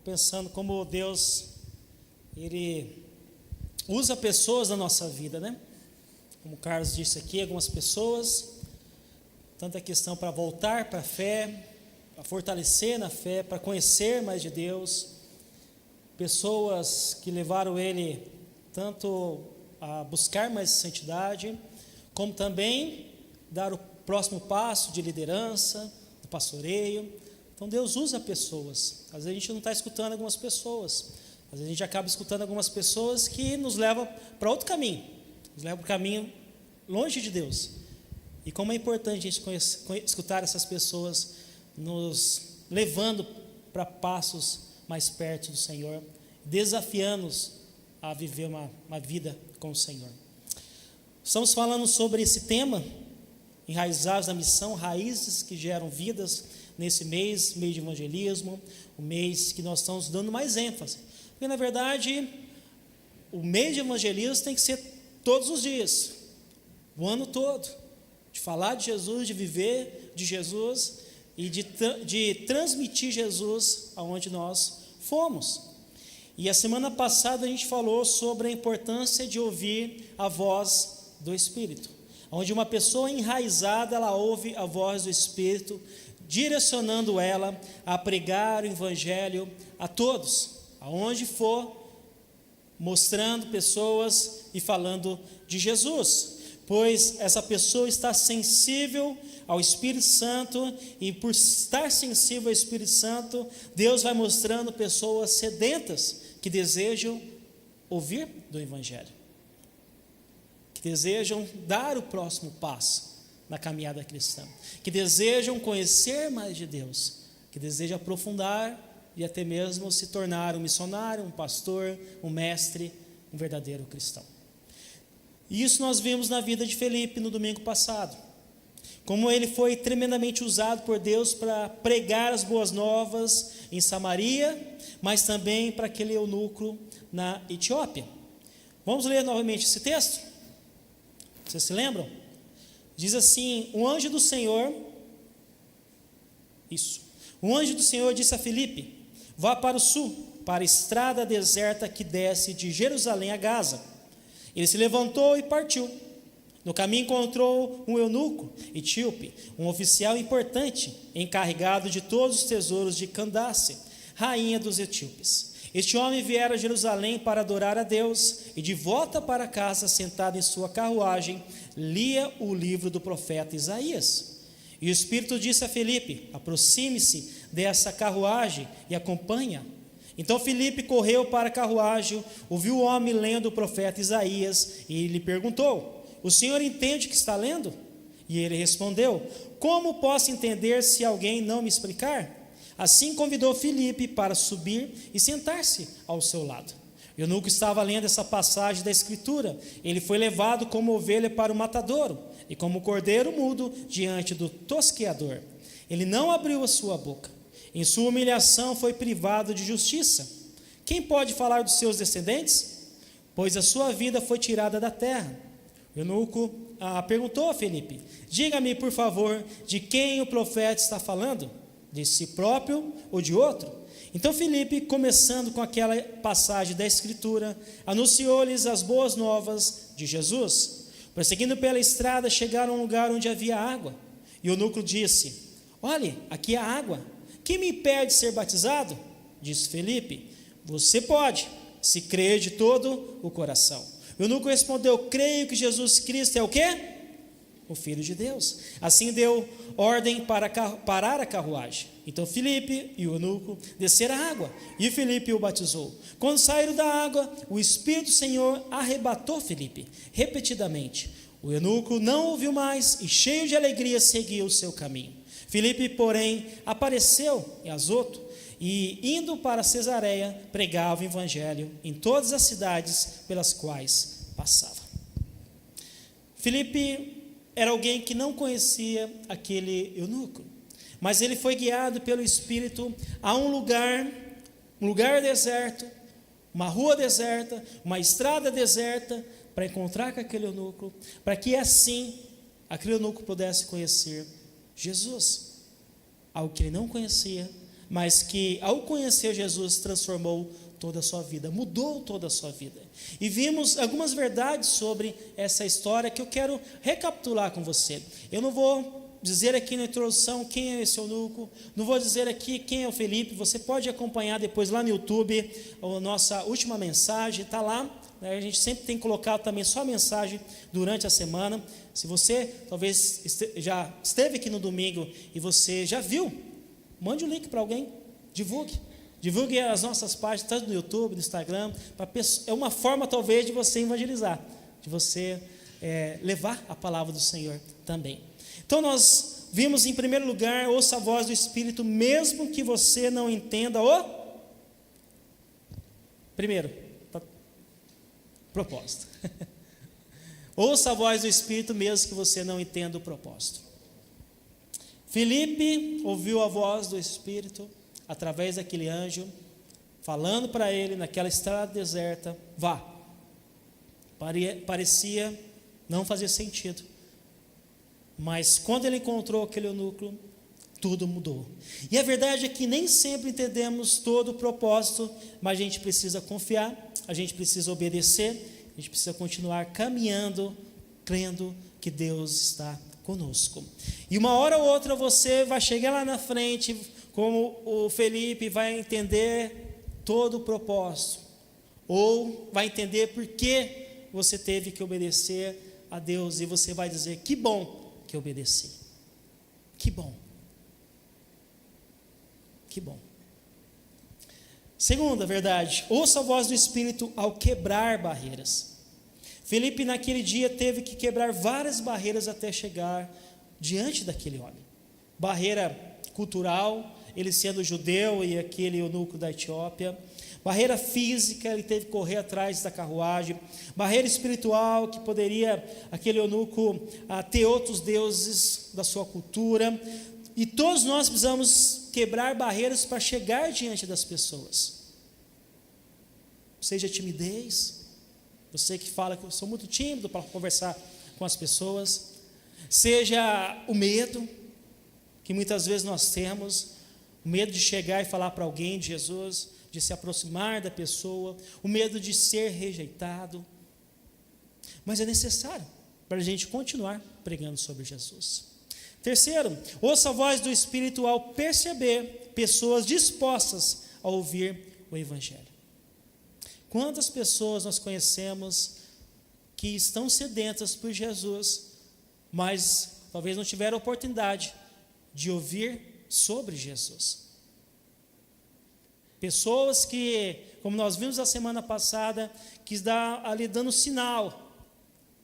pensando como Deus, Ele usa pessoas na nossa vida, né? Como o Carlos disse aqui, algumas pessoas, tanta questão para voltar para a fé, para fortalecer na fé, para conhecer mais de Deus, pessoas que levaram ele tanto a buscar mais santidade, como também dar o próximo passo de liderança, do pastoreio. Então Deus usa pessoas. Às vezes a gente não está escutando algumas pessoas, às vezes a gente acaba escutando algumas pessoas que nos levam para outro caminho, nos levam para o caminho longe de Deus. E como é importante a gente escutar essas pessoas nos levando para passos mais perto do Senhor, desafiando-nos a viver uma vida com o Senhor. Estamos falando sobre esse tema, enraizados na missão, raízes que geram vidas, nesse mês de evangelismo, o mês que nós estamos dando mais ênfase. Porque, na verdade, o mês de evangelismo tem que ser todos os dias, o ano todo, de falar de Jesus, de viver de Jesus e de transmitir Jesus aonde nós fomos. E a semana passada a gente falou sobre a importância de ouvir a voz do Espírito, onde uma pessoa enraizada, ela ouve a voz do Espírito, direcionando ela a pregar o Evangelho a todos, aonde for, mostrando pessoas e falando de Jesus, pois essa pessoa está sensível ao Espírito Santo, e por estar sensível ao Espírito Santo, Deus vai mostrando pessoas sedentas que desejam ouvir do Evangelho, que desejam dar o próximo passo na caminhada cristã, que desejam conhecer mais de Deus, que desejam aprofundar e até mesmo se tornar um missionário, um pastor, um mestre, um verdadeiro cristão. E isso nós vimos na vida de Felipe no domingo passado, como ele foi tremendamente usado por Deus para pregar as boas novas em Samaria, mas também para aquele eunuco na Etiópia. Vamos ler novamente esse texto? Vocês se lembram? Diz assim: um anjo do Senhor disse a Felipe: vá para o sul, para a estrada deserta que desce de Jerusalém a Gaza. Ele se levantou e partiu. No caminho encontrou um eunuco etíope, um oficial importante, encarregado de todos os tesouros de Candace, rainha dos etíopes. Este homem viera a Jerusalém para adorar a Deus, e de volta para casa, sentado em sua carruagem, lia o livro do profeta Isaías. E o Espírito disse a Felipe: aproxime-se dessa carruagem e acompanha. Então Felipe correu para a carruagem, ouviu o homem lendo o profeta Isaías, e lhe perguntou: o senhor entende o que está lendo? E ele respondeu: como posso entender se alguém não me explicar? Assim convidou Felipe para subir e sentar-se ao seu lado. O eunuco estava lendo essa passagem da Escritura. Ele foi levado como ovelha para o matadouro, e como cordeiro mudo diante do tosqueador. Ele não abriu a sua boca. Em sua humilhação foi privado de justiça. Quem pode falar dos seus descendentes? Pois a sua vida foi tirada da terra. O eunuco perguntou a Felipe: diga-me, por favor, de quem o profeta está falando? De si próprio ou de outro? Então Felipe, começando com aquela passagem da Escritura, anunciou-lhes as boas novas de Jesus. Prosseguindo pela estrada, chegaram a um lugar onde havia água. E o eunuco disse: olhe, aqui há água. Quem me impede de ser batizado? Disse Felipe: você pode, se crer de todo o coração. O eunuco respondeu: creio que Jesus Cristo é o quê? O Filho de Deus. Assim deu ordem para parar a carruagem. Então Felipe e o eunuco desceram a água, e Felipe o batizou. Quando saíram da água, o Espírito do Senhor arrebatou Felipe repetidamente. O eunuco não ouviu mais, e cheio de alegria seguiu o seu caminho. Felipe, porém, apareceu em Azoto, e indo para Cesareia, pregava o evangelho em todas as cidades pelas quais passava. Felipe era alguém que não conhecia aquele eunuco, mas ele foi guiado pelo Espírito a um lugar deserto, uma rua deserta, uma estrada deserta, para encontrar com aquele eunuco, para que assim aquele eunuco pudesse conhecer Jesus, algo que ele não conhecia, mas que ao conhecer Jesus transformou toda a sua vida, mudou toda a sua vida. E vimos algumas verdades sobre essa história que eu quero recapitular com você. Eu não vou dizer aqui na introdução quem é esse eunuco, não vou dizer aqui quem é o Felipe. Você pode acompanhar depois lá no YouTube a nossa última mensagem, está lá, né? A gente sempre tem colocado também só a mensagem durante a semana. Se você talvez já esteve aqui no domingo e você já viu, mande o link para alguém, divulgue as nossas páginas, tanto no YouTube, no Instagram. É uma forma talvez de você evangelizar, de você levar a palavra do Senhor também. Então nós vimos em primeiro lugar, ouça a voz do Espírito, mesmo que você não entenda o primeiro propósito. Ouça a voz do Espírito, mesmo que você não entenda o propósito. Filipe ouviu a voz do Espírito através daquele anjo, falando para ele naquela estrada deserta, vá. Parecia não fazer sentido, mas quando ele encontrou aquele eunuco, tudo mudou. E a verdade é que nem sempre entendemos todo o propósito, mas a gente precisa confiar, a gente precisa obedecer, a gente precisa continuar caminhando, crendo que Deus está conosco. E uma hora ou outra você vai chegar lá na frente, como o Felipe, vai entender todo o propósito, ou vai entender por que você teve que obedecer a Deus, e você vai dizer, que bom que obedeci, que bom, que bom. Segunda verdade, ouça a voz do Espírito ao quebrar barreiras. Felipe naquele dia teve que quebrar várias barreiras até chegar diante daquele homem. Barreira cultural, ele sendo judeu e aquele eunuco da Etiópia. Barreira física, ele teve que correr atrás da carruagem. Barreira espiritual, que poderia aquele eunuco ter outros deuses da sua cultura. E todos nós precisamos quebrar barreiras para chegar diante das pessoas. Seja timidez, você que fala que eu sou muito tímido para conversar com as pessoas. Seja o medo, que muitas vezes nós temos, o medo de chegar e falar para alguém de Jesus, de se aproximar da pessoa, o medo de ser rejeitado. Mas é necessário para a gente continuar pregando sobre Jesus. Terceiro, ouça a voz do Espírito ao perceber pessoas dispostas a ouvir o Evangelho. Quantas pessoas nós conhecemos que estão sedentas por Jesus, mas talvez não tiveram oportunidade de ouvir sobre Jesus. Pessoas que, como nós vimos a semana passada, que está ali dando sinal,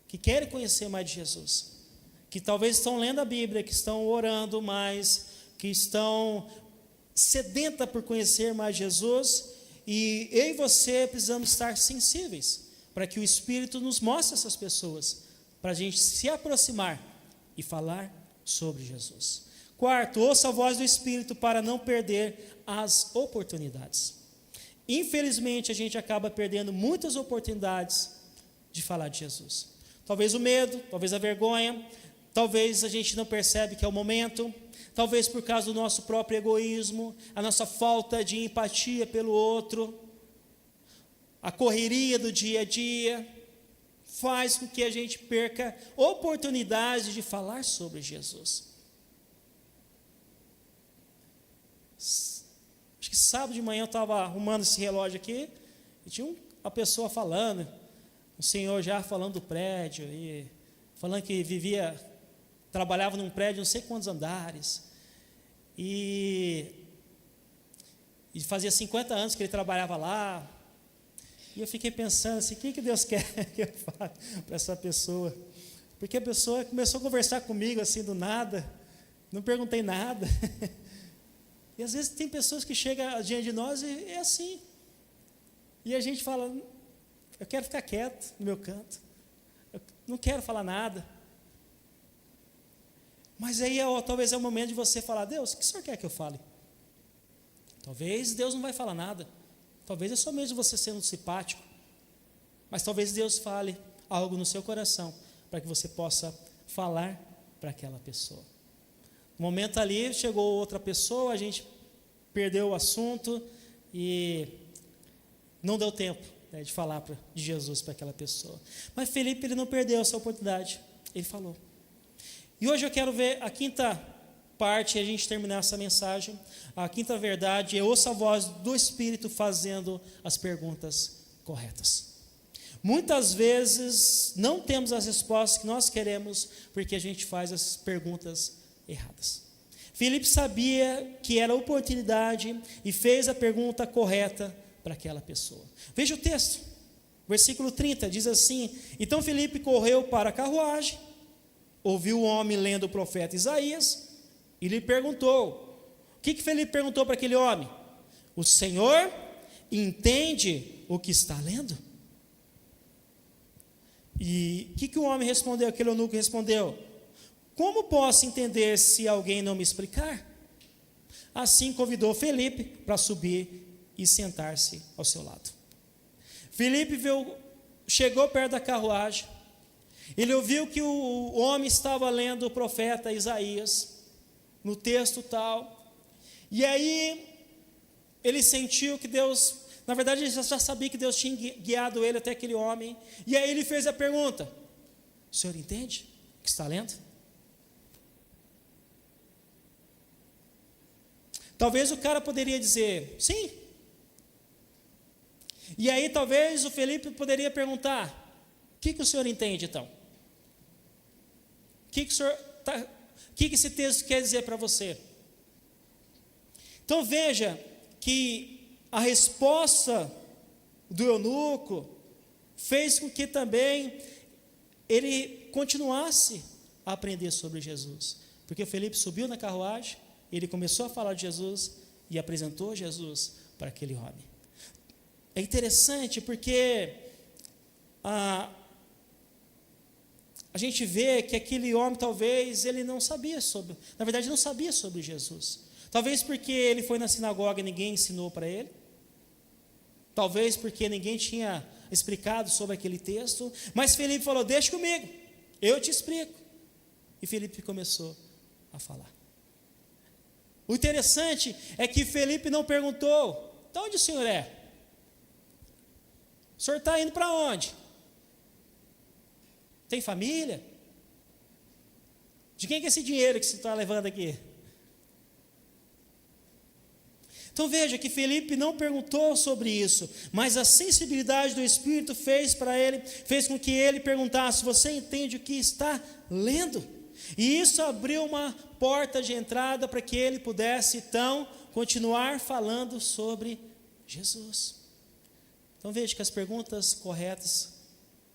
que querem conhecer mais de Jesus, que talvez estão lendo a Bíblia, que estão orando mais, que estão sedentas por conhecer mais Jesus, e eu e você precisamos estar sensíveis, para que o Espírito nos mostre essas pessoas, para a gente se aproximar e falar sobre Jesus. Quarto, ouça a voz do Espírito para não perder as oportunidades. Infelizmente, a gente acaba perdendo muitas oportunidades de falar de Jesus. Talvez o medo, talvez a vergonha, talvez a gente não percebe que é o momento, talvez por causa do nosso próprio egoísmo, a nossa falta de empatia pelo outro, a correria do dia a dia, faz com que a gente perca oportunidade de falar sobre Jesus. Acho que sábado de manhã eu estava arrumando esse relógio aqui, e tinha uma pessoa falando, um senhor já falando do prédio, e falando que trabalhava num prédio não sei quantos andares, e fazia 50 anos que ele trabalhava lá, e eu fiquei pensando assim, o que Deus quer que eu fale para essa pessoa? Porque a pessoa começou a conversar comigo assim do nada, não perguntei nada. E às vezes tem pessoas que chegam diante de nós e é assim. E a gente fala, eu quero ficar quieto no meu canto, eu não quero falar nada. Mas aí talvez é o momento de você falar, Deus, o que o Senhor quer que eu fale? Talvez Deus não vai falar nada. Talvez é só mesmo você sendo simpático. Mas talvez Deus fale algo no seu coração para que você possa falar para aquela pessoa. No momento ali, chegou outra pessoa, a gente perdeu o assunto e não deu tempo, né, de falar de Jesus para aquela pessoa. Mas Felipe, ele não perdeu essa oportunidade, ele falou. E hoje eu quero ver a quinta parte, a gente terminar essa mensagem. A quinta verdade é: ouça a voz do Espírito fazendo as perguntas corretas. Muitas vezes não temos as respostas que nós queremos porque a gente faz as perguntas erradas. Filipe sabia que era oportunidade e fez a pergunta correta para aquela pessoa. Veja o texto, versículo 30, diz assim: então Filipe correu para a carruagem, ouviu o homem lendo o profeta Isaías e lhe perguntou. O que Filipe perguntou para aquele homem? O Senhor entende o que está lendo? E o que o homem respondeu? Aquele eunuco respondeu: como posso entender se alguém não me explicar? Assim convidou Filipe para subir e sentar-se ao seu lado. Filipe chegou perto da carruagem, ele ouviu que o homem estava lendo o profeta Isaías, no texto tal, e aí ele sentiu que Deus, na verdade ele já sabia que Deus tinha guiado ele até aquele homem, e aí ele fez a pergunta: o senhor entende o que está lendo? Talvez o cara poderia dizer sim. E aí talvez o Felipe poderia perguntar: o que o senhor entende então? O que esse texto quer dizer para você? Então veja que a resposta do eunuco fez com que também ele continuasse a aprender sobre Jesus, porque o Felipe subiu na carruagem, ele começou a falar de Jesus e apresentou Jesus para aquele homem. É interessante porque a gente vê que aquele homem talvez ele não sabia sobre, na verdade não sabia sobre Jesus. Talvez porque ele foi na sinagoga e ninguém ensinou para ele. Talvez porque ninguém tinha explicado sobre aquele texto. Mas Felipe falou: deixa comigo, eu te explico. E Felipe começou a falar. O interessante é que Felipe não perguntou: de onde o senhor é? O senhor está indo para onde? Tem família? De quem é esse dinheiro que você está levando aqui? Então veja que Felipe não perguntou sobre isso, mas a sensibilidade do Espírito fez com que ele perguntasse: você entende o que está lendo? E isso abriu uma porta de entrada para que ele pudesse então continuar falando sobre Jesus. Então veja que as perguntas corretas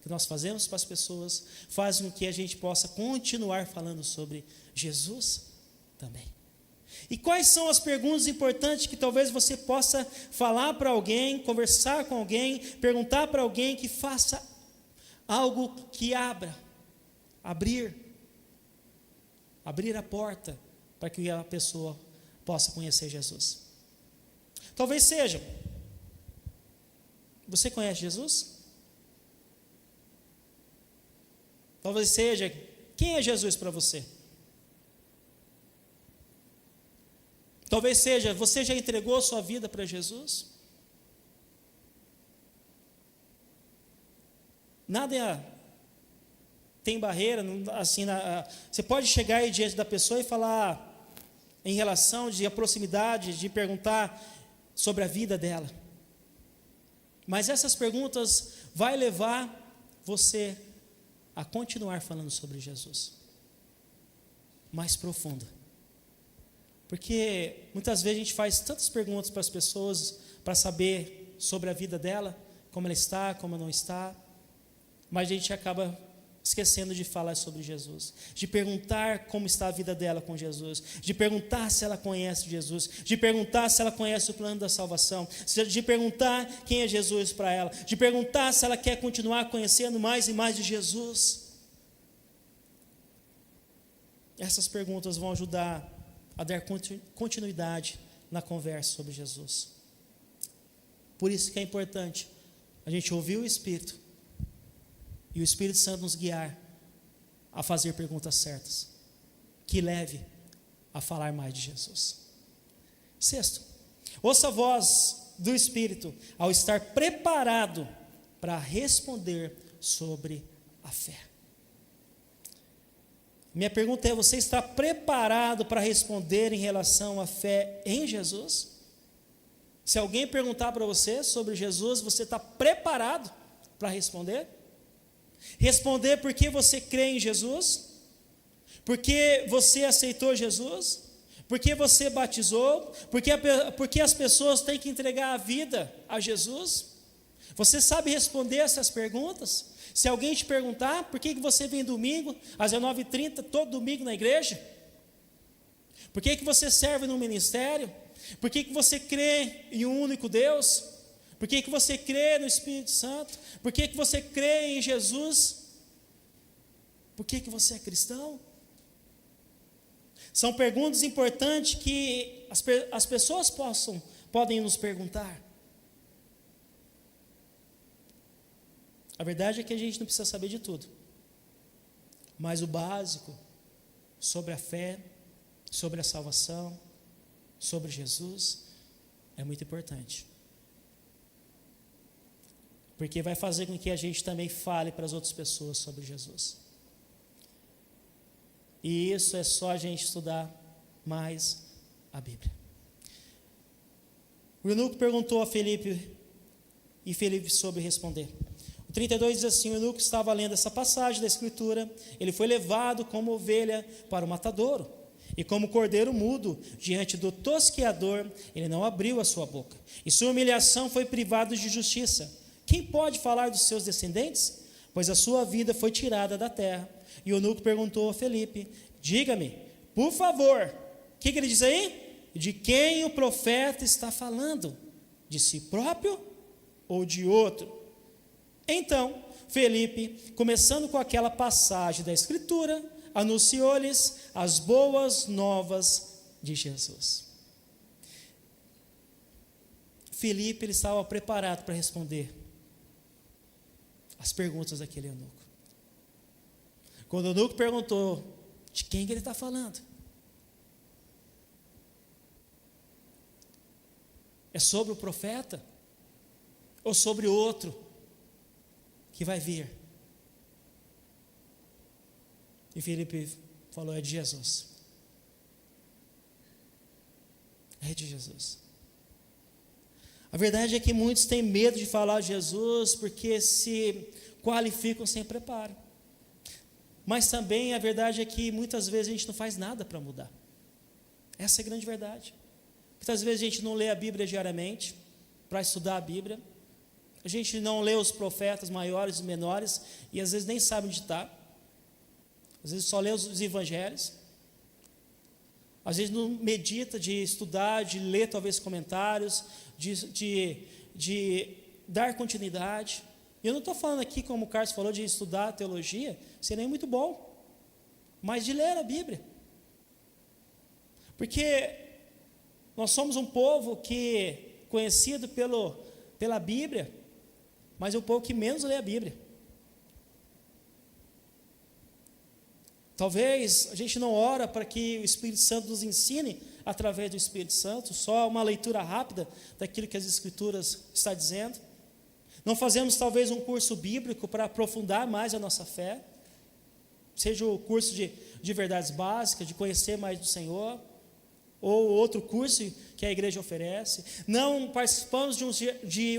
que nós fazemos para as pessoas fazem com que a gente possa continuar falando sobre Jesus também. E quais são as perguntas importantes que talvez você possa falar para alguém, conversar com alguém, perguntar para alguém que faça algo que abrir a porta para que a pessoa possa conhecer Jesus? Talvez seja: você conhece Jesus? Talvez seja: quem é Jesus para você? Talvez seja: você já entregou a sua vida para Jesus? Nada tem barreira, assim, você pode chegar aí diante da pessoa e falar em relação de a proximidade, de perguntar sobre a vida dela. Mas essas perguntas vai levar você a continuar falando sobre Jesus mais profundo. Porque muitas vezes a gente faz tantas perguntas para as pessoas para saber sobre a vida dela, como ela está, como ela não está, mas a gente acaba esquecendo de falar sobre Jesus, de perguntar como está a vida dela com Jesus, de perguntar se ela conhece Jesus, de perguntar se ela conhece o plano da salvação, de perguntar quem é Jesus para ela, de perguntar se ela quer continuar conhecendo mais e mais de Jesus. Essas perguntas vão ajudar a dar continuidade na conversa sobre Jesus. Por isso que é importante a gente ouvir o Espírito e o Espírito Santo nos guiar a fazer perguntas certas, que leve a falar mais de Jesus. Sexto, Ouça a voz do Espírito ao estar preparado para responder sobre a fé. Minha pergunta é: você está preparado para responder em relação à fé em Jesus? Se alguém perguntar para você sobre Jesus, você está preparado para responder? Responder porque você crê em Jesus? Porque você aceitou Jesus? Porque você batizou? Porque as pessoas têm que entregar a vida a Jesus? Você sabe responder essas perguntas? Se alguém te perguntar, por que você vem domingo, às 19h30, todo domingo na igreja? Por que você serve no ministério? Por que você crê em um único Deus? Por que você crê no Espírito Santo? Por que você crê em Jesus? Por que você é cristão? São perguntas importantes que as pessoas podem nos perguntar. A verdade é que a gente não precisa saber de tudo, mas o básico sobre a fé, sobre a salvação, sobre Jesus, é muito importante. Porque vai fazer com que a gente também fale para as outras pessoas sobre Jesus. E isso é só a gente estudar mais a Bíblia. O eunuco perguntou a Felipe, e Felipe soube responder. O 32 diz assim: o eunuco estava lendo essa passagem da Escritura, ele foi levado como ovelha para o matadouro, e como cordeiro mudo diante do tosqueador, ele não abriu a sua boca, e sua humilhação foi privado de justiça. Quem pode falar dos seus descendentes? Pois a sua vida foi tirada da terra. E o eunuco perguntou a Felipe: diga-me, por favor, o que ele diz aí? De quem o profeta está falando? De si próprio ou de outro? Então, Felipe, começando com aquela passagem da Escritura, anunciou-lhes as boas novas de Jesus. Felipe, ele estava preparado para responder as perguntas daquele eunuco. Quando o eunuco perguntou de quem que ele está falando, é sobre o profeta ou sobre outro que vai vir? E Felipe falou: é de Jesus. É de Jesus. A verdade é que muitos têm medo de falar de Jesus porque se qualificam sem preparo. Mas também a verdade é que muitas vezes a gente não faz nada para mudar. Essa é a grande verdade. Muitas vezes a gente não lê a Bíblia diariamente para estudar a Bíblia. A gente não lê os profetas maiores e menores e às vezes nem sabe onde está. Às vezes só lê os evangelhos. Às vezes não medita de estudar, de ler talvez comentários, de dar continuidade. Eu não estou falando aqui, como o Carlos falou, de estudar teologia, seria muito bom, mas de ler a Bíblia. Porque nós somos um povo que conhecido pela Bíblia, mas é o povo que menos lê a Bíblia. Talvez a gente não ora para que o Espírito Santo nos ensine através do Espírito Santo, só uma leitura rápida daquilo que as Escrituras está dizendo. Não fazemos talvez um curso bíblico para aprofundar mais a nossa fé, seja o curso de verdades básicas, de conhecer mais do Senhor, ou outro curso que a igreja oferece. Não participamos de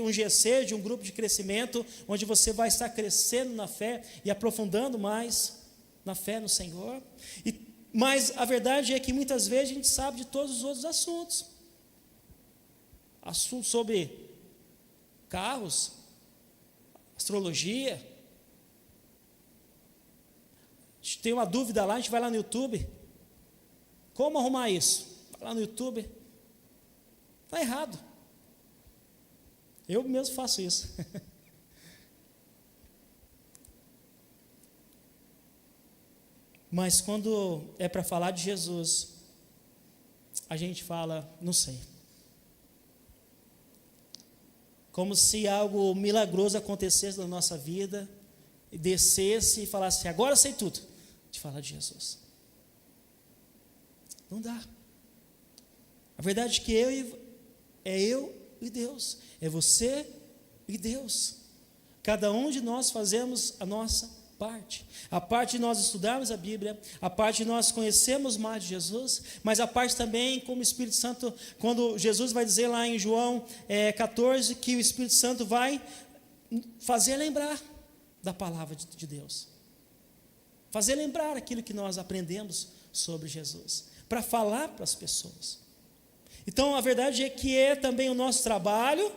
um GC, de um grupo de crescimento, onde você vai estar crescendo na fé e aprofundando mais na fé no Senhor. Mas a verdade é que muitas vezes a gente sabe de todos os outros assuntos. Assuntos sobre carros, astrologia. A gente tem uma dúvida lá, a gente vai lá no YouTube. Como arrumar isso? Vai lá no YouTube. Está errado. Eu mesmo faço isso. Mas quando é para falar de Jesus, a gente fala, não sei. Como se algo milagroso acontecesse na nossa vida, e descesse e falasse: agora sei tudo, de falar de Jesus. Não dá. A verdade é que É eu e Deus, é você e Deus. Cada um de nós fazemos a nossa parte. A parte de nós estudarmos a Bíblia, a parte de nós conhecermmos mais de Jesus, mas a parte também como o Espírito Santo, quando Jesus vai dizer lá em João 14, que o Espírito Santo vai fazer lembrar da palavra de Deus. Fazer lembrar aquilo que nós aprendemos sobre Jesus, para falar para as pessoas. Então, a verdade é que é também o nosso trabalho,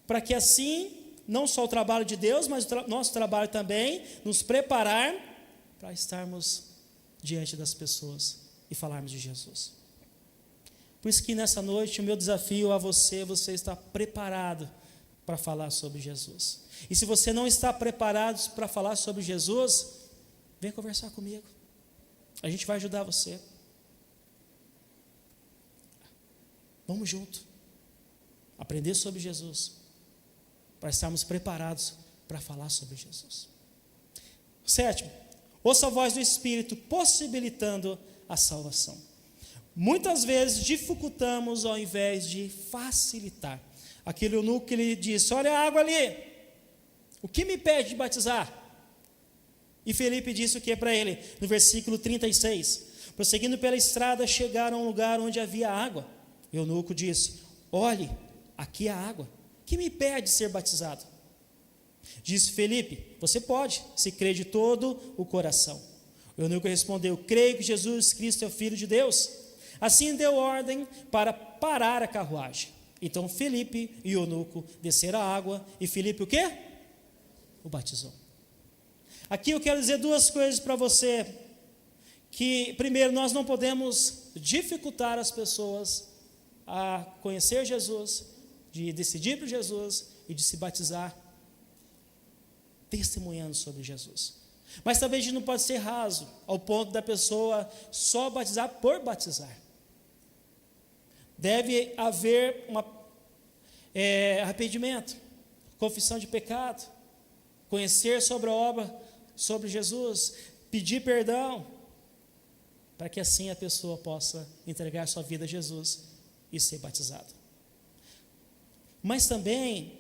para que assim, não só o trabalho de Deus, mas o nosso trabalho também, nos preparar para estarmos diante das pessoas e falarmos de Jesus. Por isso que nessa noite o meu desafio a você está preparado para falar sobre Jesus. E se você não está preparado para falar sobre Jesus, vem conversar comigo. A gente vai ajudar você. Vamos junto. Aprender sobre Jesus, para estarmos preparados para falar sobre Jesus. Sétimo, ouça a voz do Espírito possibilitando a salvação. Muitas vezes dificultamos ao invés de facilitar. Aquele eunuco que ele disse: olha a água ali, o que me impede de batizar? E Felipe disse o que para ele? No versículo 36, prosseguindo pela estrada, chegaram a um lugar onde havia água. O eunuco disse: olhe, aqui há água, que me impede de ser batizado? Disse Felipe: você pode, se crê de todo o coração. O eunuco respondeu: creio que Jesus Cristo é o Filho de Deus. Assim deu ordem para parar a carruagem. Então Felipe e o eunuco desceram a água, e Felipe o quê? O batizou. Aqui eu quero dizer duas coisas para você, que primeiro, nós não podemos dificultar as pessoas a conhecer Jesus, de decidir por Jesus e de se batizar, testemunhando sobre Jesus. Mas também a gente não pode ser raso, ao ponto da pessoa só batizar por batizar. Deve haver arrependimento, confissão de pecado, conhecer sobre a obra, sobre Jesus, pedir perdão, para que assim a pessoa possa entregar sua vida a Jesus e ser batizado. Mas também,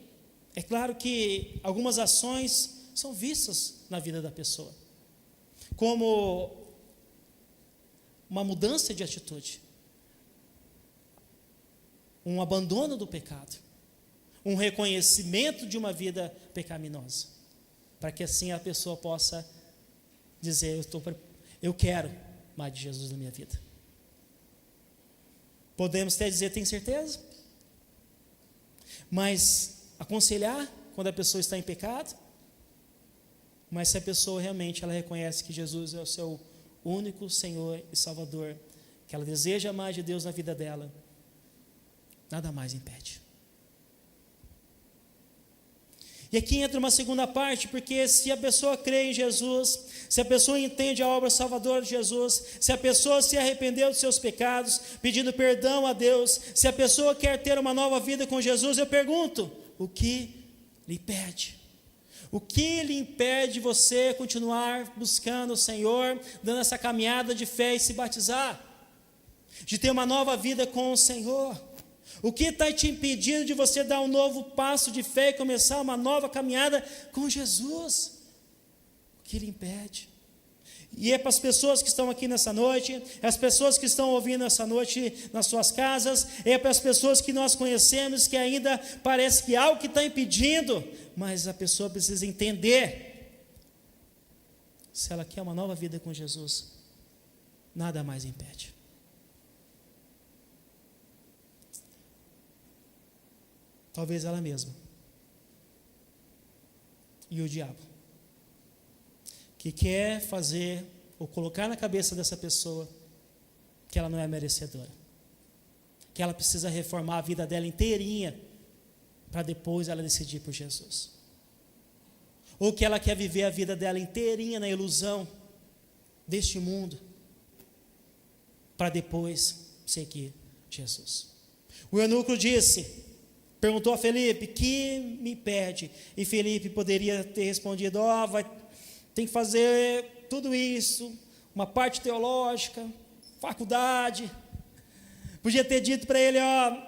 é claro que algumas ações são vistas na vida da pessoa, como uma mudança de atitude, um abandono do pecado, um reconhecimento de uma vida pecaminosa, para que assim a pessoa possa dizer: eu quero mais de Jesus na minha vida. Podemos até dizer: tem certeza? Mas aconselhar quando a pessoa está em pecado. Mas se a pessoa realmente ela reconhece que Jesus é o seu único Senhor e Salvador, que ela deseja mais de Deus na vida dela, nada mais impede. E aqui entra uma segunda parte, porque se a pessoa crê em Jesus, se a pessoa entende a obra salvadora de Jesus, se a pessoa se arrependeu dos seus pecados, pedindo perdão a Deus, se a pessoa quer ter uma nova vida com Jesus, eu pergunto: o que lhe impede? O que lhe impede de você continuar buscando o Senhor, dando essa caminhada de fé e se batizar? De ter uma nova vida com o Senhor? O que está te impedindo de você dar um novo passo de fé e começar uma nova caminhada com Jesus? O que lhe impede? E é para as pessoas que estão aqui nessa noite, é as pessoas que estão ouvindo essa noite nas suas casas, é para as pessoas que nós conhecemos, que ainda parece que há algo que está impedindo, mas a pessoa precisa entender: se ela quer uma nova vida com Jesus, nada mais impede. Talvez ela mesma e o diabo, que quer fazer ou colocar na cabeça dessa pessoa que ela não é merecedora, que ela precisa reformar a vida dela inteirinha para depois ela decidir por Jesus, ou que ela quer viver a vida dela inteirinha na ilusão deste mundo para depois seguir Jesus. O eunuco perguntou a Felipe: que me impede? E Felipe poderia ter respondido: tem que fazer tudo isso, uma parte teológica, faculdade, Podia ter dito para ele,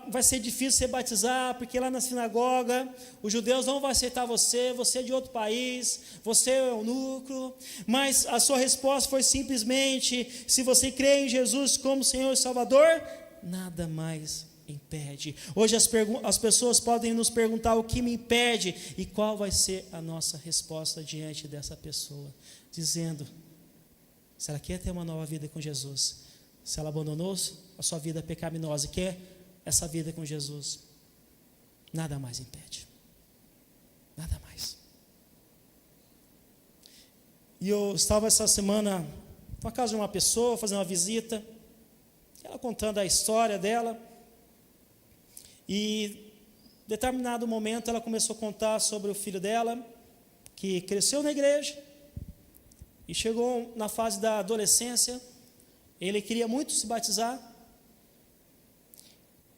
vai ser difícil você batizar, porque lá na sinagoga, os judeus não vão aceitar você, você é de outro país, você é eunuco. Mas a sua resposta foi simplesmente, se você crê em Jesus como Senhor e Salvador, nada mais impede. Hoje as pessoas podem nos perguntar o que me impede, e qual vai ser a nossa resposta diante dessa pessoa, dizendo, se ela quer ter uma nova vida com Jesus, se ela abandonou a sua vida pecaminosa e quer essa vida com Jesus, nada mais impede. Nada mais. E eu estava essa semana na casa de uma pessoa, fazendo uma visita, ela contando a história dela, e em determinado momento ela começou a contar sobre o filho dela, que cresceu na igreja, e chegou na fase da adolescência. Ele queria muito se batizar,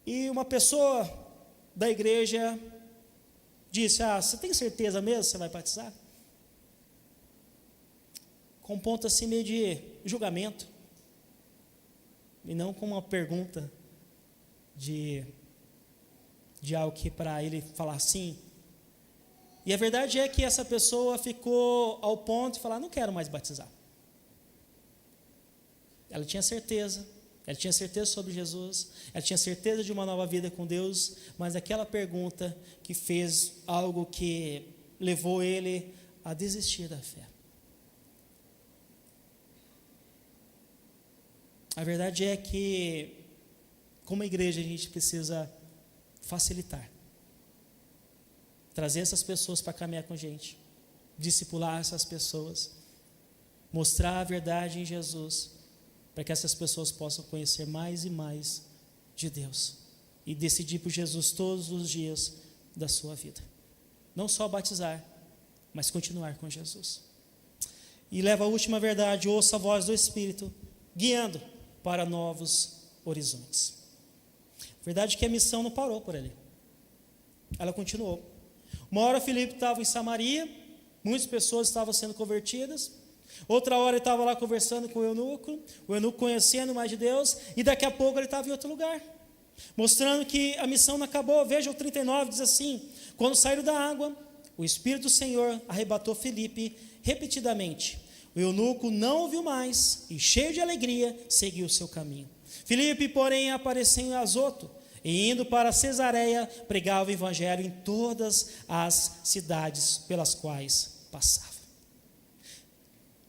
e uma pessoa da igreja disse, você tem certeza mesmo que você vai batizar? Com um ponto assim meio de julgamento, e não com uma pergunta de algo que para ele falar sim. E a verdade é que essa pessoa ficou ao ponto de falar, não quero mais batizar. Ela tinha certeza sobre Jesus, ela tinha certeza de uma nova vida com Deus, mas aquela pergunta que fez algo que levou ele a desistir da fé. A verdade é que, como igreja, a gente precisa facilitar, trazer essas pessoas para caminhar com a gente, discipular essas pessoas, mostrar a verdade em Jesus, para que essas pessoas possam conhecer mais e mais de Deus e decidir por Jesus todos os dias da sua vida. Não só batizar, mas continuar com Jesus. E leva a última verdade, ouça a voz do Espírito, guiando para novos horizontes. A verdade é que a missão não parou por ali. Ela continuou. Uma hora Filipe estava em Samaria, muitas pessoas estavam sendo convertidas. Outra hora ele estava lá conversando com o eunuco conhecendo mais de Deus, e daqui a pouco ele estava em outro lugar, mostrando que a missão não acabou. Veja o 39, diz assim, quando saíram da água, o Espírito do Senhor arrebatou Filipe repetidamente. O eunuco não ouviu mais, e cheio de alegria, seguiu o seu caminho. Filipe, porém, apareceu em Azoto, e indo para Cesareia, pregava o evangelho em todas as cidades pelas quais passava.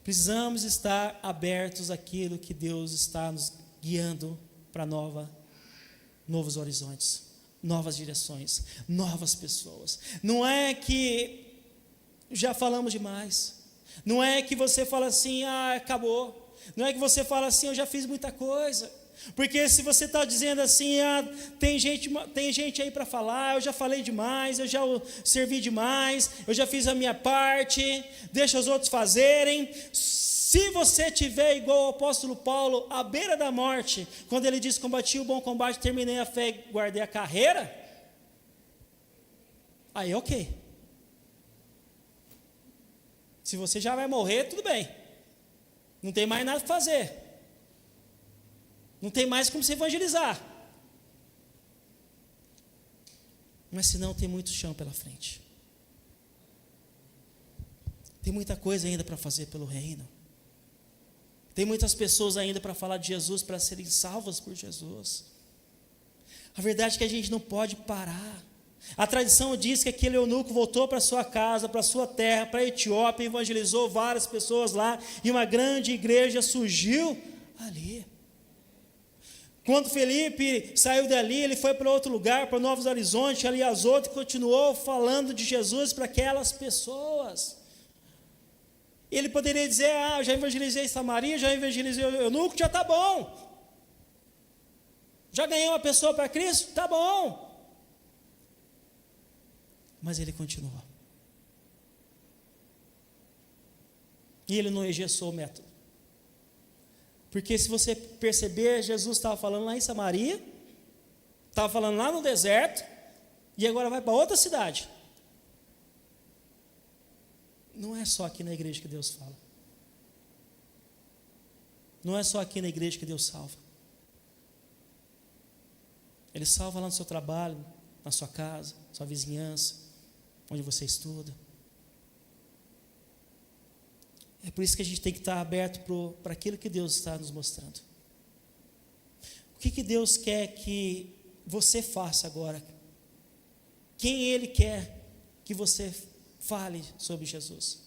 Precisamos estar abertos àquilo que Deus está nos guiando para novos horizontes, novas direções, novas pessoas. Não é que já falamos demais. Não é que você fala assim, acabou. Não é que você fala assim, eu já fiz muita coisa. Porque se você está dizendo assim, tem gente aí para falar, eu já falei demais, eu já servi demais, eu já fiz a minha parte, deixa os outros fazerem. Se você tiver igual o apóstolo Paulo, à beira da morte, quando ele diz, combati o bom combate, terminei a fé e guardei a carreira, aí ok. Se você já vai morrer, tudo bem, não tem mais nada para fazer. Não tem mais como se evangelizar. Mas senão tem muito chão pela frente. Tem muita coisa ainda para fazer pelo reino. Tem muitas pessoas ainda para falar de Jesus, para serem salvas por Jesus. A verdade é que a gente não pode parar. A tradição diz que aquele eunuco voltou para sua casa, para sua terra, para a Etiópia, evangelizou várias pessoas lá, e uma grande igreja surgiu ali. Quando Filipe saiu dali, ele foi para outro lugar, para Novos Horizontes, ali Azoto, e continuou falando de Jesus para aquelas pessoas. Ele poderia dizer, já evangelizei Samaria, já evangelizei o eunuco, já está bom. Já ganhei uma pessoa para Cristo, está bom. Mas ele continuou. E ele não engessou o método. Porque se você perceber, Jesus estava falando lá em Samaria, estava falando lá no deserto, e agora vai para outra cidade. Não é só aqui na igreja que Deus fala. Não é só aqui na igreja que Deus salva. Ele salva lá no seu trabalho, na sua casa, sua vizinhança, onde você estuda. É por isso que a gente tem que estar aberto para aquilo que Deus está nos mostrando. O que Deus quer que você faça agora? Quem Ele quer que você fale sobre Jesus?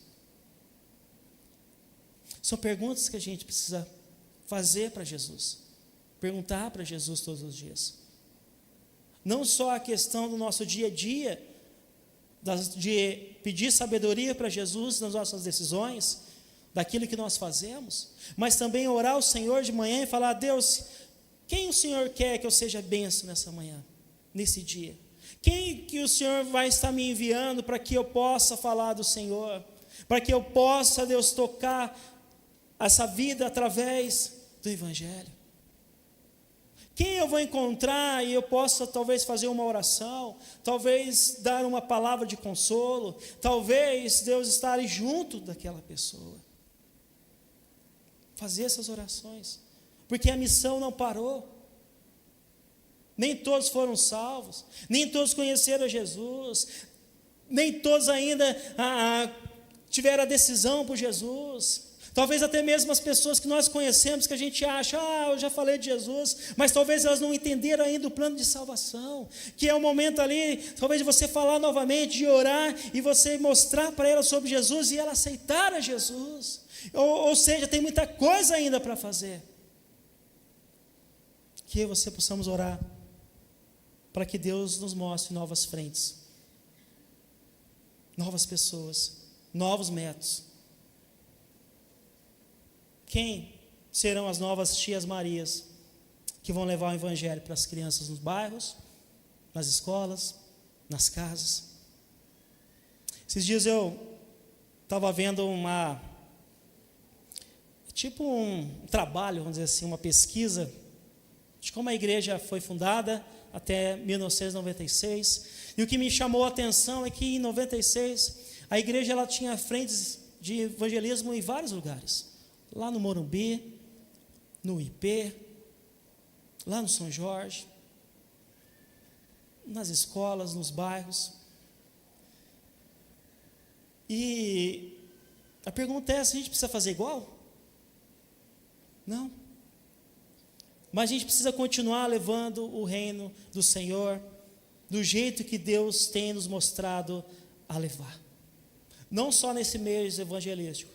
São perguntas que a gente precisa fazer para Jesus, perguntar para Jesus todos os dias. Não só a questão do nosso dia a dia, de pedir sabedoria para Jesus nas nossas decisões, daquilo que nós fazemos, mas também orar ao Senhor de manhã e falar: Deus, quem o Senhor quer que eu seja bênção nessa manhã, nesse dia? Quem que o Senhor vai estar me enviando para que eu possa falar do Senhor, para que eu possa, Deus, tocar essa vida através do Evangelho? Quem eu vou encontrar e eu possa talvez fazer uma oração, talvez dar uma palavra de consolo, talvez Deus estar junto daquela pessoa. Fazer essas orações, porque a missão não parou. Nem todos foram salvos, nem todos conheceram Jesus, nem todos ainda tiveram a decisão por Jesus. Talvez até mesmo as pessoas que nós conhecemos, que a gente acha: eu já falei de Jesus, mas talvez elas não entenderam ainda o plano de salvação, que é o momento ali, talvez de você falar novamente, de orar, e você mostrar para ela sobre Jesus, e ela aceitar a Jesus. Ou seja, tem muita coisa ainda para fazer. Que eu e você possamos orar, para que Deus nos mostre novas frentes, novas pessoas, novos métodos. Quem serão as novas tias Marias que vão levar o Evangelho para as crianças nos bairros, nas escolas, nas casas? Esses dias eu estava vendo um trabalho, vamos dizer assim, uma pesquisa de como a igreja foi fundada até 1996. E o que me chamou a atenção é que em 96 a igreja ela tinha frentes de evangelismo em vários lugares. Lá no Morumbi, no IP, lá no São Jorge, nas escolas, nos bairros. E a pergunta é: se a gente precisa fazer igual? Não. Mas a gente precisa continuar levando o reino do Senhor do jeito que Deus tem nos mostrado a levar. Não só nesse mês evangelístico,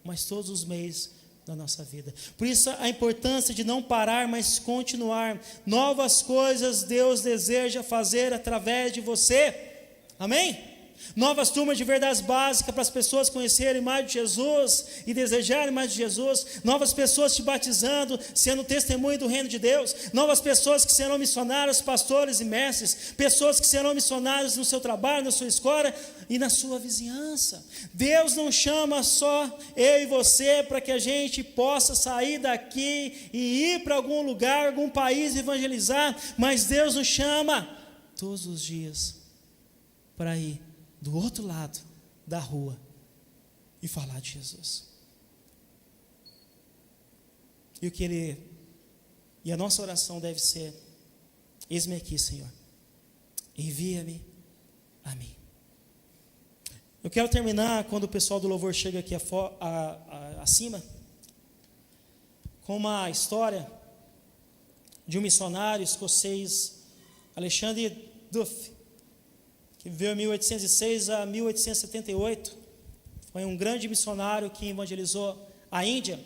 mas todos os meses da nossa vida. Por isso a importância de não parar, mas continuar. Novas coisas Deus deseja fazer através de você. Amém? Novas turmas de verdades básicas para as pessoas conhecerem mais de Jesus e desejarem mais de Jesus. Novas pessoas se batizando, sendo testemunho do reino de Deus. Novas pessoas que serão missionários, pastores e mestres. Pessoas que serão missionários no seu trabalho, na sua escola e na sua vizinhança. Deus não chama só eu e você para que a gente possa sair daqui e ir para algum lugar, algum país evangelizar, mas Deus nos chama todos os dias para ir do outro lado da rua e falar de Jesus. E a nossa oração deve ser: eis-me aqui, Senhor, envia-me a mim. Eu quero terminar, quando o pessoal do louvor chega aqui acima, com uma história de um missionário escocês, Alexander Duff, que viveu em 1806 a 1878, foi um grande missionário que evangelizou a Índia,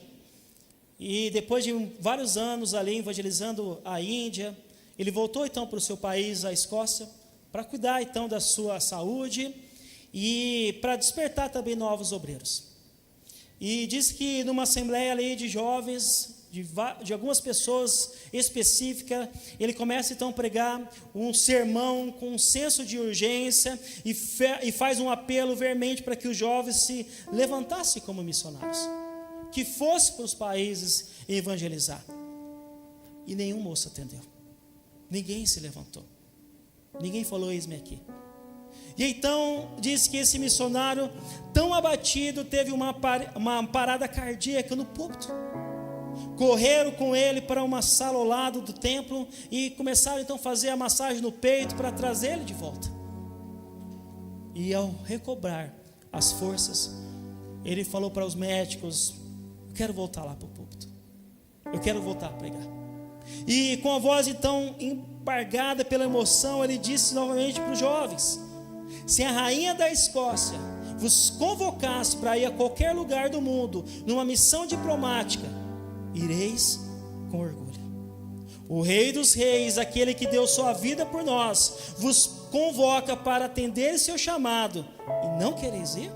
e depois de vários anos ali evangelizando a Índia, ele voltou então para o seu país, a Escócia, para cuidar então da sua saúde e para despertar também novos obreiros. E diz que numa assembleia ali de jovens, de algumas pessoas específicas, ele começa então a pregar um sermão com um senso de urgência e faz um apelo veemente para que os jovens se levantassem como missionários, que fossem para os países evangelizar. E nenhum moço atendeu, ninguém se levantou, ninguém falou: eis-me aqui. E então diz que esse missionário, tão abatido, teve uma parada cardíaca no púlpito. correram com ele para uma sala ao lado do templo e começaram então a fazer a massagem no peito para trazer ele de volta. E ao recobrar as forças, ele falou para os médicos: eu quero voltar lá para o púlpito, eu quero voltar a pregar. E com a voz então embargada pela emoção, ele disse novamente para os jovens: se a rainha da Escócia vos convocasse para ir a qualquer lugar do mundo numa missão diplomática, ireis com orgulho. O Rei dos Reis, aquele que deu sua vida por nós, vos convoca para atender seu chamado, e não quereis ir?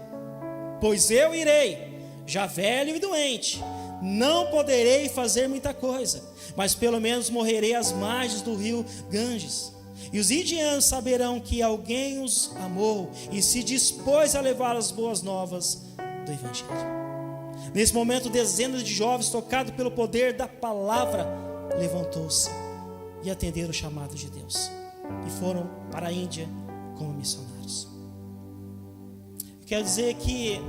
Pois eu irei, já velho e doente, não poderei fazer muita coisa, mas pelo menos morrerei às margens do rio Ganges. E os indianos saberão que alguém os amou e se dispôs a levar as boas novas do Evangelho. Nesse momento, dezenas de jovens, tocados pelo poder da palavra, levantou-se e atenderam o chamado de Deus e foram para a Índia como missionários. Quero dizer que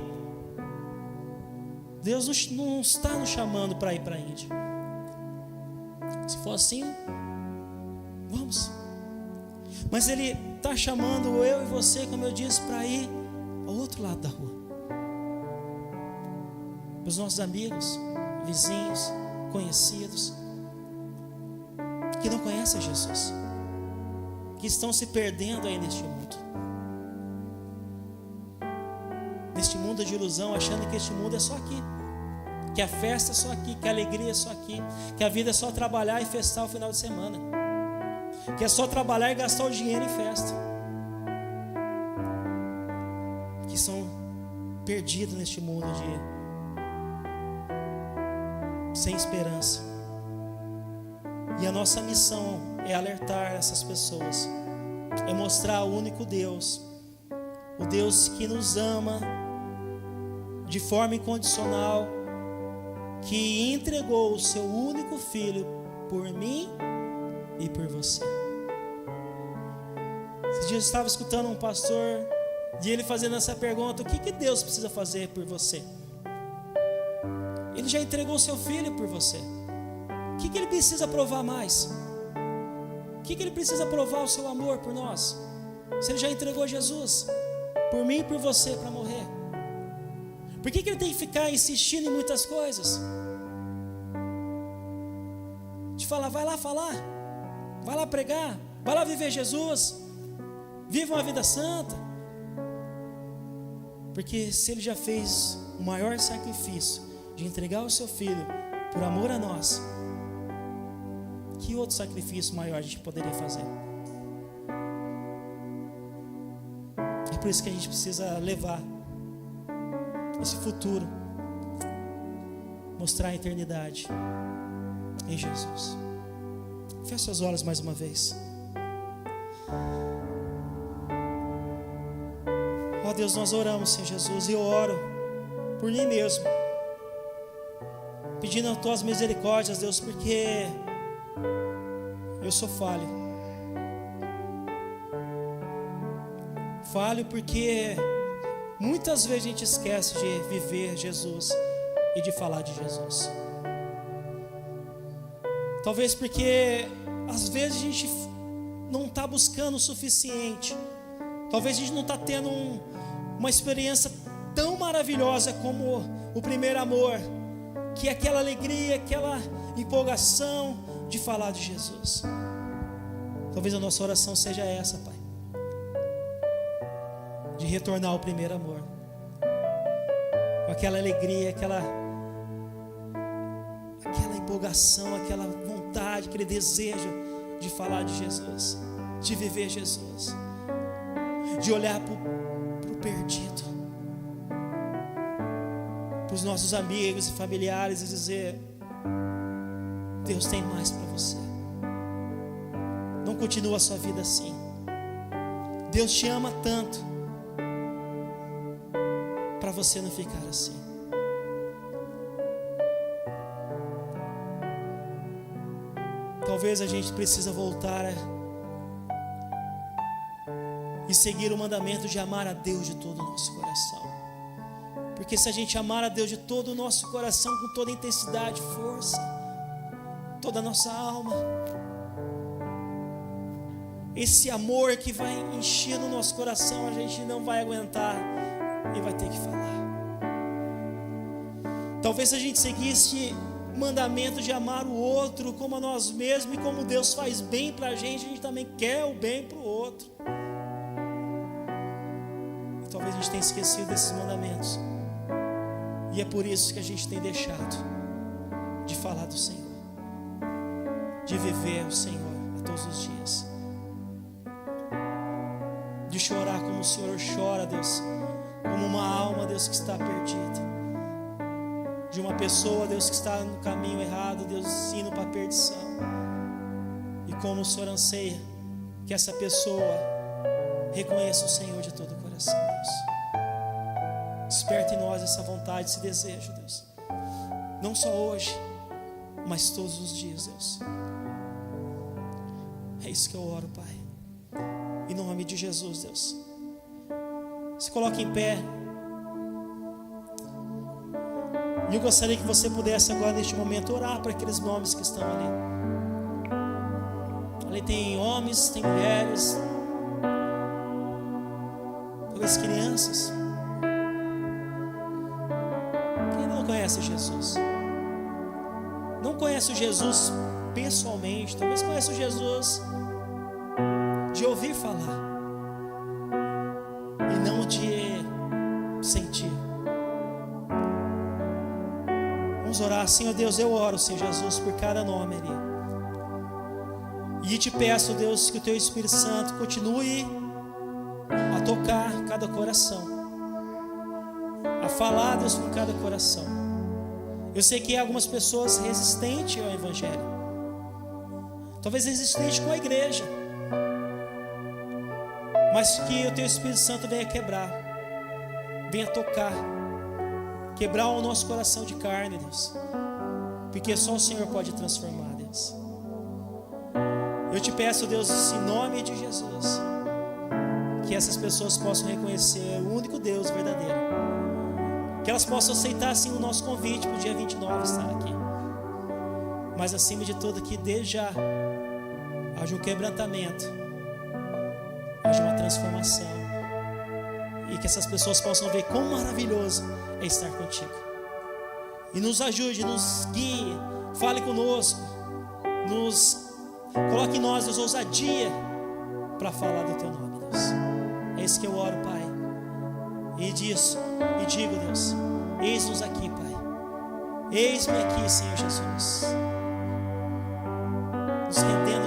Deus não está nos chamando para ir para a Índia. Se for assim, vamos. Mas Ele está chamando eu e você, como eu disse, para ir ao outro lado da rua. Os nossos amigos, vizinhos, conhecidos, que não conhecem Jesus, que estão se perdendo aí neste mundo. Neste mundo de ilusão, achando que este mundo é só aqui, que a festa é só aqui, que a alegria é só aqui, que a vida é só trabalhar e festar o final de semana, que é só trabalhar e gastar o dinheiro em festa, que são perdidos neste mundo sem esperança. E a nossa missão é alertar essas pessoas, é mostrar o único Deus, o Deus que nos ama de forma incondicional, que entregou o seu único filho por mim e por você. Esses dias eu estava escutando um pastor e ele fazendo essa pergunta: o que Deus precisa fazer por você? Ele já entregou o seu filho por você. O que ele precisa provar mais? O que ele precisa provar o seu amor por nós? Se ele já entregou Jesus por mim e por você para morrer, por que ele tem que ficar insistindo em muitas coisas? De falar, vai lá falar, vai lá pregar, vai lá viver Jesus, viva uma vida santa. Porque se ele já fez o maior sacrifício de entregar o seu filho por amor a nós, que outro sacrifício maior a gente poderia fazer? É por isso que a gente precisa levar esse futuro, mostrar a eternidade em Jesus. Feche seus olhos mais uma vez. Ó Deus, nós oramos, Senhor Jesus, e eu oro por mim mesmo, pedindo as tuas misericórdias, Deus, porque eu sou falho. Falho porque muitas vezes a gente esquece de viver Jesus e de falar de Jesus. Talvez porque às vezes a gente não está buscando o suficiente. Talvez a gente não está tendo uma experiência tão maravilhosa como o primeiro amor, que é aquela alegria, aquela empolgação de falar de Jesus. Talvez a nossa oração seja essa, Pai, de retornar ao primeiro amor, com aquela alegria, aquela empolgação, aquela vontade, aquele desejo de falar de Jesus, de viver Jesus, de olhar para o perdido, para os nossos amigos e familiares e dizer: Deus tem mais para você. Não continua a sua vida assim. Deus te ama tanto para você não ficar assim. Talvez a gente precisa voltar e seguir o mandamento de amar a Deus de todo o nosso coração. Porque se a gente amar a Deus de todo o nosso coração, com toda a intensidade, força, toda a nossa alma, esse amor que vai encher no nosso coração, a gente não vai aguentar e vai ter que falar. Talvez se a gente seguisse o mandamento de amar o outro como a nós mesmos, e como Deus faz bem para a gente também quer o bem para o outro. E talvez a gente tenha esquecido desses mandamentos. E é por isso que a gente tem deixado de falar do Senhor, de viver o Senhor a todos os dias, de chorar como o Senhor chora, Deus, como uma alma, Deus, que está perdida, de uma pessoa, Deus, que está no caminho errado, Deus, indo para a perdição, e como o Senhor anseia que essa pessoa reconheça o Senhor de todo o coração, Deus. Desperta em nós essa vontade, esse desejo, Deus, não só hoje, mas todos os dias, Deus. É isso que eu oro, Pai, em nome de Jesus, Deus. Se coloque em pé. E eu gostaria que você pudesse agora, neste momento, orar para aqueles nomes que estão ali. Ali tem homens, tem mulheres, pelas crianças. Quem não conhece Jesus? Não conhece o Jesus pessoalmente, talvez conheça o Jesus de ouvir falar e não de sentir. Vamos orar. Senhor Deus, eu oro, Senhor Jesus, por cada nome ali, e te peço, Deus, que o Teu Espírito Santo continue a tocar cada coração, a falar, Deus, com cada coração. Eu sei que há algumas pessoas resistentes ao Evangelho, talvez resistentes com a igreja, mas que o Teu Espírito Santo venha quebrar, venha tocar, quebrar o nosso coração de carne, Deus, porque só o Senhor pode transformar, Deus. Eu te peço, Deus, em nome de Jesus, que essas pessoas possam reconhecer o único Deus verdadeiro, que elas possam aceitar sim o nosso convite para o dia 29 estar aqui, mas acima de tudo que desde já haja um quebrantamento, haja uma transformação, e que essas pessoas possam ver quão maravilhoso é estar contigo, e nos ajude, nos guie, fale conosco, nos coloque em nós, Deus, ousadia para falar do Teu nome, Deus. É isso que eu oro, Pai, e disso, e digo, Deus, eis-nos aqui, Pai, eis-me aqui, Senhor Jesus, nos rendendo